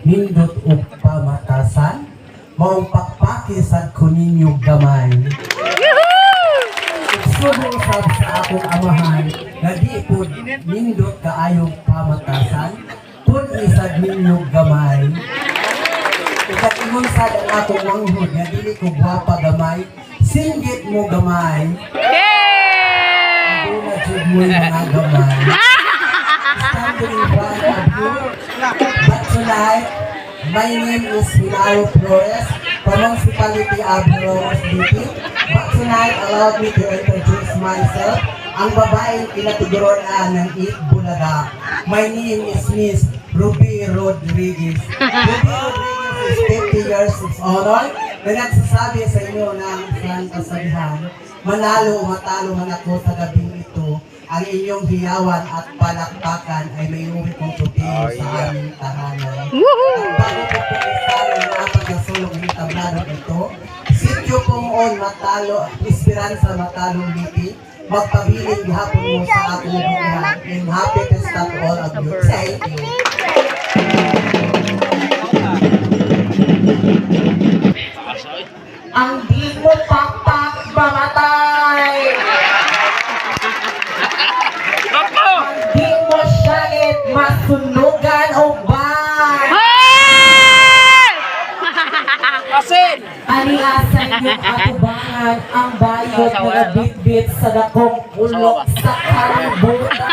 nindot ug pamatasan, maong pakpakisad ko ninyong gamay. Subo sab sa akong amahan, nga di po nindot kaayong pamatasan, kung isad ninyong gamay. Ikatingon sad ang akong manghod, nga dili ko gwapa gamay, singgit mo gamay. Aduna jud mo'y mga gamay. Standing in front of you, but tonight, my name is Hilaro Flores, from Municipality of Ramos City. But tonight, allow me to introduce myself, ang babaeng pinatiguroan ng Eat Bulaga. My name is Miss Ruby Rodriguez. Ruby Rodriguez is 50 years of honor na nagsasabi sa inyo ng isang kasabihan, manalo o matalo man ako sa gabing ito, ang inyong hiyawan at palakpakan ay may uwi kong tutuyo sa aming tahanan. At bago po po isalo na pagkasulong ng tabladong ito, sityo kong on matalo, Esperanza Matalong Liti, magpabiling gihapon mo sa ating buhay. And happy Festa to all of you. Thank you. Ang di mo pakpak mamatay. Ang di mo syagit masunugan o ban. Aliasan yung atubangan ang bayot na bitbit sa dakong ulok sa kalibutan.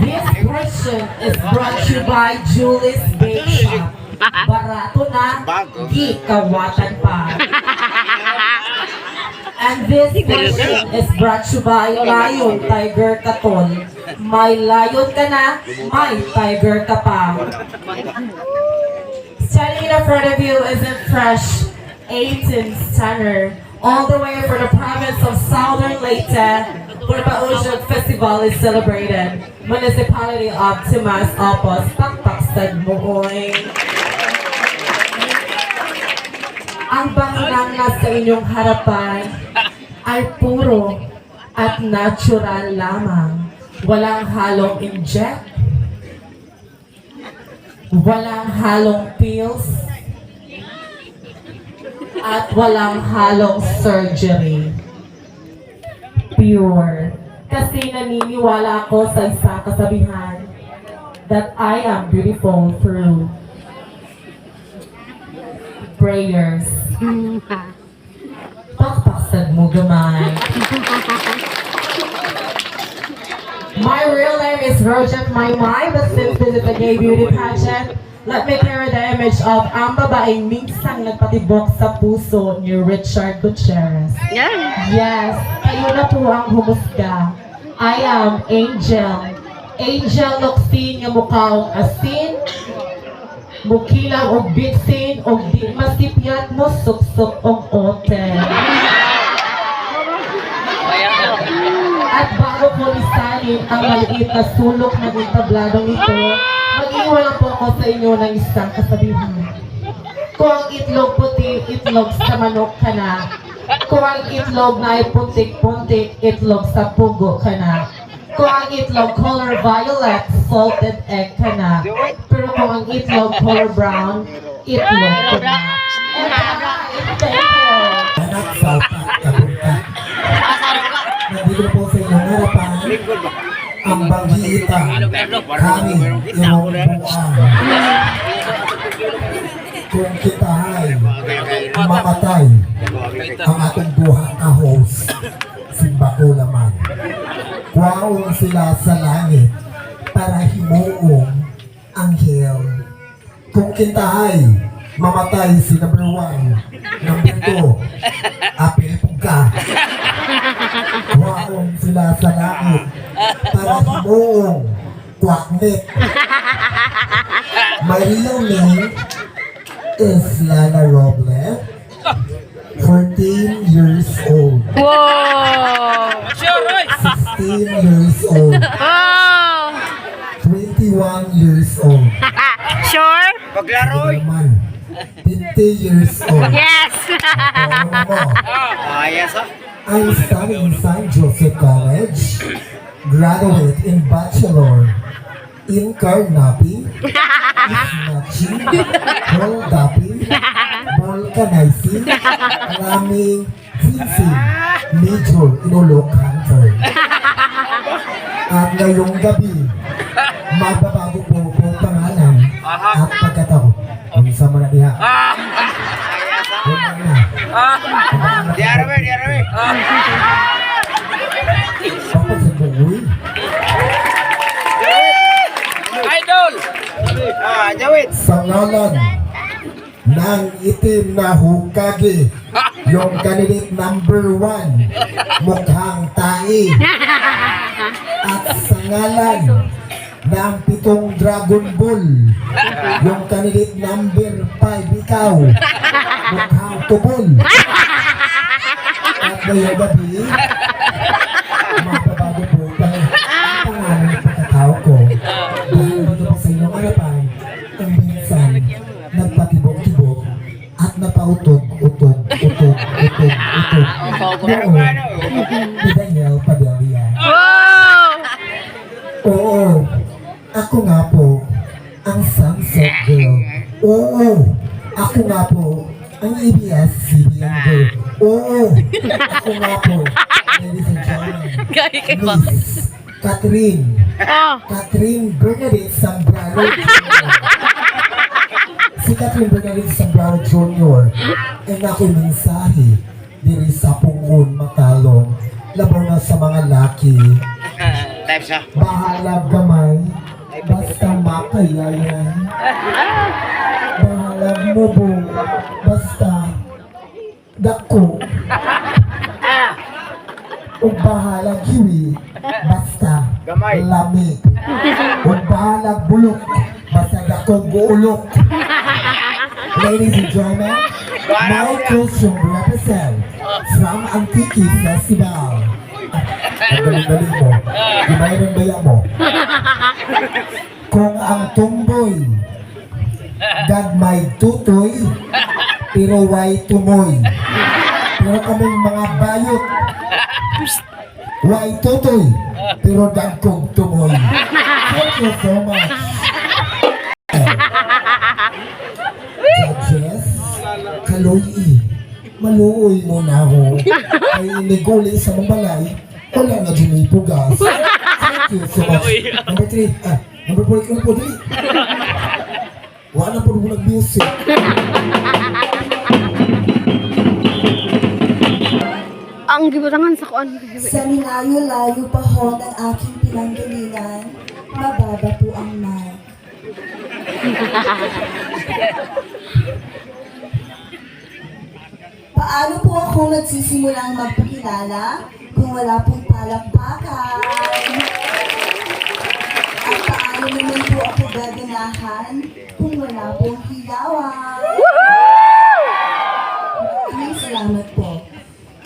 This portion is brought to you by Julie's Bake Shop. Barato na, di kawatan pa. And this portion is brought to you by Lion Tiger Katol. May layon ka na, may tiger ka pa. Standing in front of you is a fresh 18 stunner, all the way from the province of Southern Leyte, where the Ujog Festival is celebrated. Municipality of Timas Opos, Pakpaksad Mooy. Ang bangunang nasa inyong harapan ay puro at natural lamang. Walang halong inject, walang halong pills, at walang halong surgery. Pure. Kasi naniniwala ako sa isang kasabihan that I am beautiful through prayers. Pakpaksad mo gamay. My real name is Rojak Maymay, but since this is a gay beauty pageant, let me carry the image of ang babaeng minsang nagpatibok sa puso ni Richard Gutierrez. Yes, kayo na po ang humusga. I am Angel. Angel Locsin nga mukhaong asin, mukilang og bitsin, og di masipyat mo suksok og otel. At bago ko lisanin ang maliit na sulok ng entabladong ito, mag-iwan lang po ako sa inyo ng isang kasabihan. Kung ang itlog puti, itlog sa manok ka na. Kung ang itlog na ay puntik-puntik, itlog sa pugo ka na. Kung ang itlog color violet, salted egg ka na. Pero kung ang itlog color brown, itlog ka na. Thank you. Anak sa kapunta. Nandito po sa inyong harapan ang banggiitang kami imong buang. Kung kita ay mamatay ang atong buha na host, si Bakulaman. Kwaong sila sa langit para himuong anghel. Kung kita ay mamatay si number 1, number 2, apil po ka. Kwaong sila sa langit para himuong kwaknit. My real name is Lana Roble, 14 years old. Wow! 16 years old. Wow! 21 years old. Sure? Paglaro naman, 20 years old. Yes! I'm studying in San Jose College, graduate in Bachelor Incarnapi, Snatching, Holdapi, Vulcanizing, Raming, Fencing, Major Inulok Hunter. At ngayong gabi, magbabago po kung pangalan at pagkatao. Kung isa mo na diha. Kung na. Diarawe. Papa sa buhay. Idol! Jawit! Sa ngalan ng itim na hukage, yung candidate number 1, mukhang tae. At sa ngalan ng 7 Dragon Ball, yung candidate number 5, ikaw, mukhang tubol. At ngayong gabi, magbabago po ang pangalan ng pagkatao ko. Dahil dito pa sa inyong harapan, ang minsan nagpatibok-tibok at napautog-utog. Noon, ni Daniel Padilla. Wow! Oo, ako nga po ang Sunset Girl. Oo, ako nga po ang ABS-CBN Girl. Oo, ako nga po, ladies and gentlemen, Gaya kay Miss Oh. Catherine Bernadette Zambrano Jr. Si Catherine Bernadette Zambrano Jr. ay ako'y mensahe diri sa pungon matalong labaw na sa mga laki. Type siya. Bahala gamay, basta makayayan. Bahala mo po, basta dako. O bahala giwi, basta Gamay. lami. O bahala bulok, basta dako guulok. Ladies and gentlemen, my costume represent from Antique Festival. Ang galing-galing mo. Di ba yun ang baya mo? Kung ang tumboy gagmay tutoy, pero way tumoy. Pero kaming mga bayot, way tutoy, pero dagkog tumoy. Thank you so much. Judges, kaloy maluoy mo na ako. Ay iniguli sa mga balay, wala na dyan may pugas. Thank you so much. Number 3, number 4, ikaw po, dali. Wala po mo nag-music. Ang gibutangan sa kuan. Sa nilayo-layo pa ho ng aking pinanggalingan, mababa po ang mic. Paano po ako nagsisimulang magpakilala kung wala pong palakpakan? At paano naman po ako gaganahan kung wala pong hiyawan? Maraming salamat po.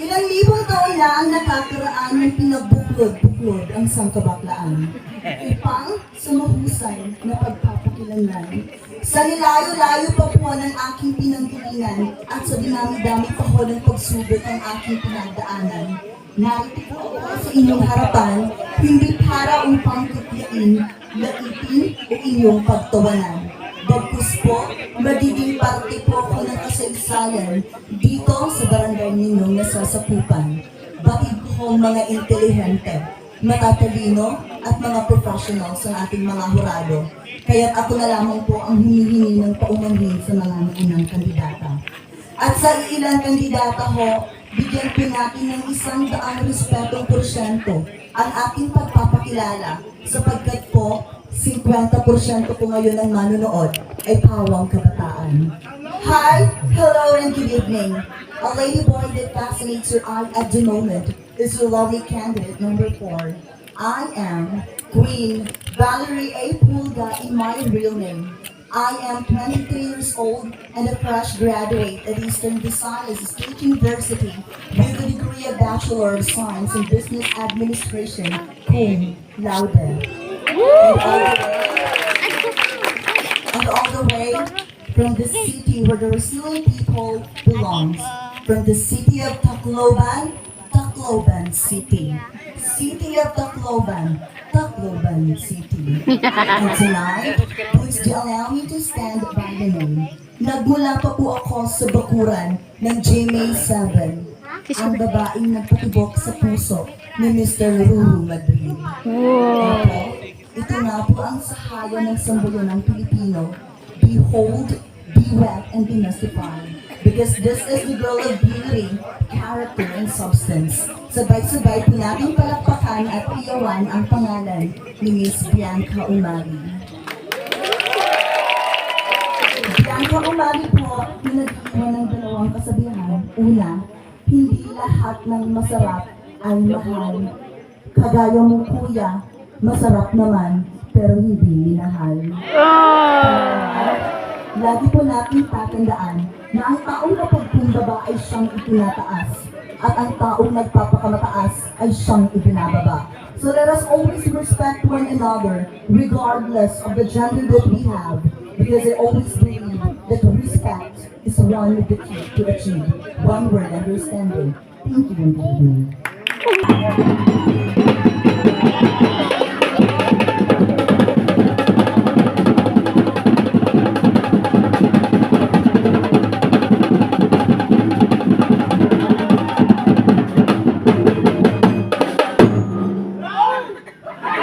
Ilang libong taon na ang nakakaraan ng pinagbuklod-buklod ang sangkabaklaan. Ipang sumahusay na pagpapakilanlan. Sa nilayo-layo pa po ng aking pinanggalingan at sa dinami-dami pa po ng pagsubok ang aking pinagdaanan. Narito po ako sa inyong harapan, hindi para upang kutyain, laitin o inyong pagtawanan. Bagkus po, magiging parte po ako ng kasaysayan dito sa barangay ninyong nasasakupan. Batid po ang mga intelihente, matatalino at mga professionals sa ating mga hurado. Kaya't ako na lamang po ang humihingi ng paumanhin sa mga naunang kandidata. At sa ilang kandidata ho, bigyan po natin ng 100% respetong porsyento ang ating pagpapakilala sapagkat po 50% po ngayon ang manunood ay pawang kabataan. Hi, hello, and good evening. A lady boy that fascinates your eye at the moment is your lovely candidate number 4. I am Queen Valerie A. Pulga in my real name. I am 23 years old and a fresh graduate at Eastern Visayas State University with a degree of Bachelor of Science in Business Administration, cum laude. And all the way from the city where the resilient people belongs, from the city of Tacloban, Tacloban City. City of Tacloban. Tacloban City. And tonight, please do allow me to stand by the name. Nagmula pa po ako sa bakuran ng GMA 7. Ang babaeng nagpatubok sa puso ni Mr. Ruru Madrid. Opo, ito nga po ang sahaya ng sambulo ng Pilipino. Behold, be wet and be mystified. Because this is the girl of beauty, character, and substance. Sabay-sabay po natin palakpakan at iyawan ang pangalan ni Miss Bianca Umali. Bianca Umali po, pinag-iwan ng dalawang kasabihan. Una, hindi lahat ng masarap ay mahal. Kagaya mong kuya, masarap naman, pero hindi minahal. Lagi po natin tatandaan na ang taong napagkumbaba ay siyang itinataas at ang taong nagpapakamataas ay siyang ibinababa. So let us always respect one another regardless of the gender that we have, because I always believe that respect is one of the key to achieve one word understanding. Thank you and good evening.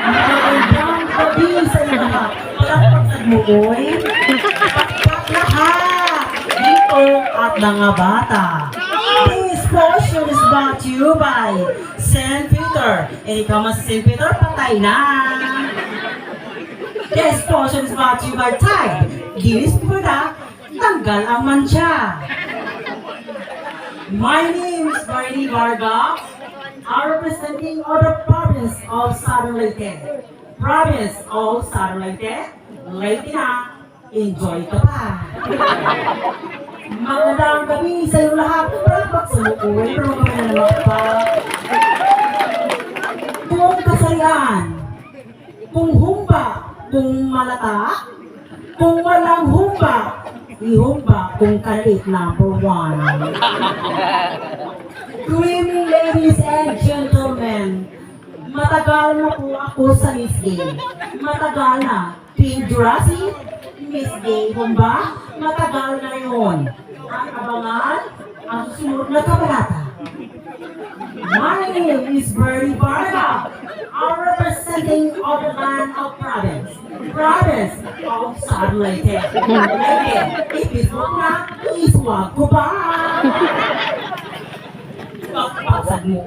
Magandang gabi sa inyo lahat. Palakpak sa muoy. Pakpak lahat. Dito at mga bata. This portion is brought to you by St. Peter. Eh, ikaw mas St. Peter, patay na. This portion is brought to you by Tide. Ginis Puda, tanggal ang mancha. My name is Marty Varga. I'm representing other province of Southern Leyte. Province of Southern Leyte. Leyte na, enjoy ka pa. Magandang gabi sa iyo lahat. Palakpak sa mukoy, pero magandang pa. Kung kasarian, kung humba, kung malata, kung walang humba, ihumba kung kalit number 1. Good evening, ladies and gentlemen. Matagal na po ako sa Miss Gay. Matagal na. Team Jurassic, Miss Gay, ba? Matagal na yun. Ang abangan, ang susunod na kabalata. My name is Bertie Varga. I'm representing of the land of province. Province of Southern Leyte. Leyte, ipiswag na, iswag ko ba? Pagpasag mo.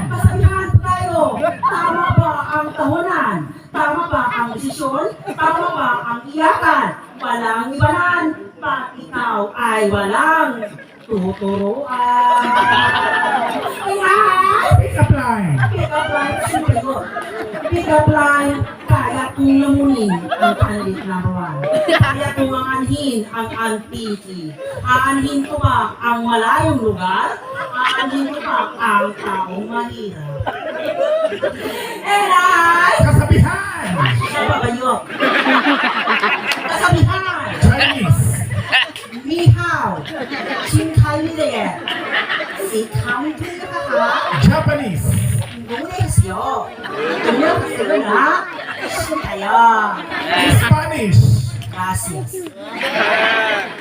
Kasabihan po tayo. Tama ba ang tahunan? Tama ba ang desisyon? Tama ba ang iyakan? Walang ibanan. Pag ikaw ay walang tuturuan. Pick up line. Pick up line. Simple ko. Pick up line. Kaya kong lamunin ang candidate number 1. Kaya kong aanhin ang antiki. Aanhin ko ba ang malayong lugar? Aanhin ko ba ang taong mahirap? Kasabihan! Siya ba kayo? Kasabihan! Chinese! Mihao! Shinkai ni de! Si Kang ni ka ha? Japanese! Indonesia! Indonesia na! Shinkayo! Spanish! Gracias.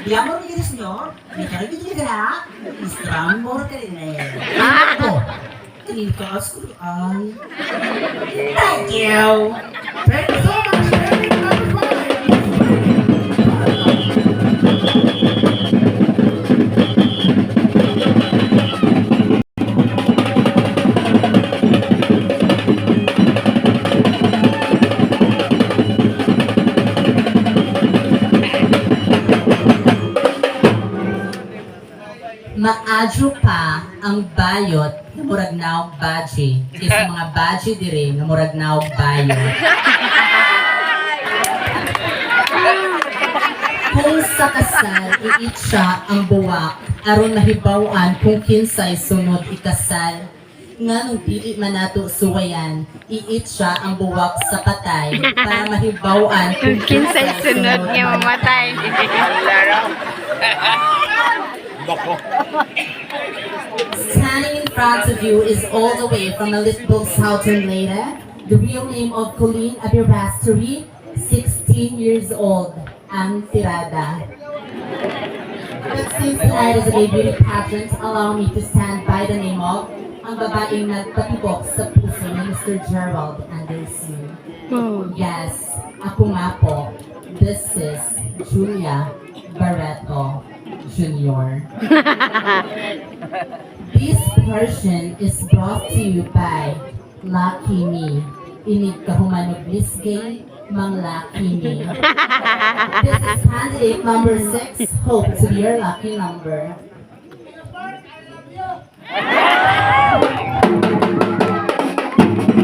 Digamos ni Gris nyo, may karagigil ka na, Islam mo ka rin eh. Ito! Tinikas ko ay. Thank you! Thank you so much! Lady number 5. Maadyo pa ang bayot na murag naog baji. Isa mga baji dire na murag naog bayot. Kung sa kasal, iitsa ang buwak, aron mahibawan kung kinsay sunod ikasal. Nga nung pili man nato suwayan, iitsa ang buwak sa patay para mahibawan kung Kinsay sunod niya mamatay. Standing in front of you is all the way from a little southern lady, the real name of Colleen Abirasturi, 16 years old, ang tirada. But since tonight is a beauty pageant, allow me to stand by the name of ang babaeng nagpatibok sa puso ni Mr. Gerald Anderson. Yes, ako nga po. This is Julia Barreto Jr. This version is brought to you by Lucky Me. Inig kahumanog lisgay, mang Lucky Me. This is candidate number 6. Hope to be your lucky number.